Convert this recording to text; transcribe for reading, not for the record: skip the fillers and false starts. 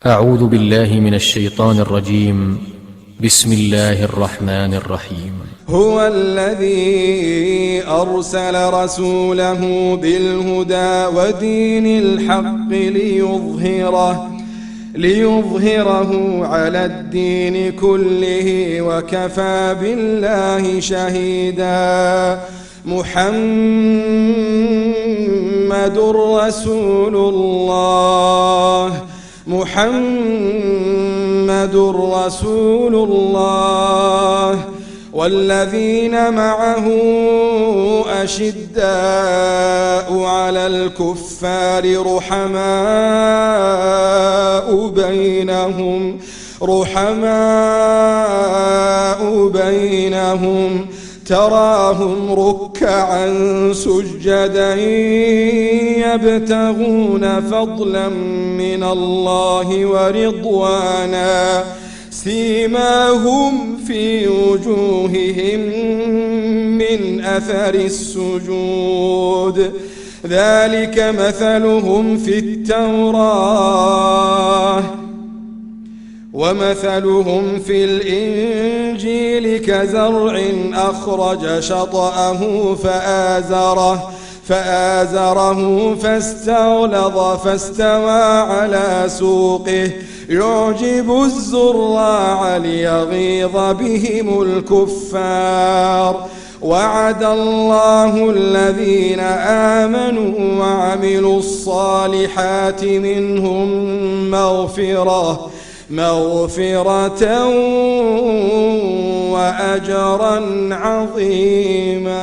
أعوذ بالله من الشيطان الرجيم. بسم الله الرحمن الرحيم. هو الذي أرسل رسوله بالهدى ودين الحق ليظهره على الدين كله وكفى بالله شهيدا. محمد رسول الله والذين معه أشداء على الكفار رحماء بينهم تراهم ركعا سجدا يبتغون فضلا من الله ورضوانا سيماهم في وجوههم من أثر السجود ذلك مثلهم في التوراة ومثلهم في الإنجيل كزرع أخرج شطأه فآزره فاستغلظ فاستوى على سوقه يعجب الزراع ليغيظ بهم الكفار. وعد الله الذين آمنوا وعملوا الصالحات منهم مغفرة وأجرا عظيما.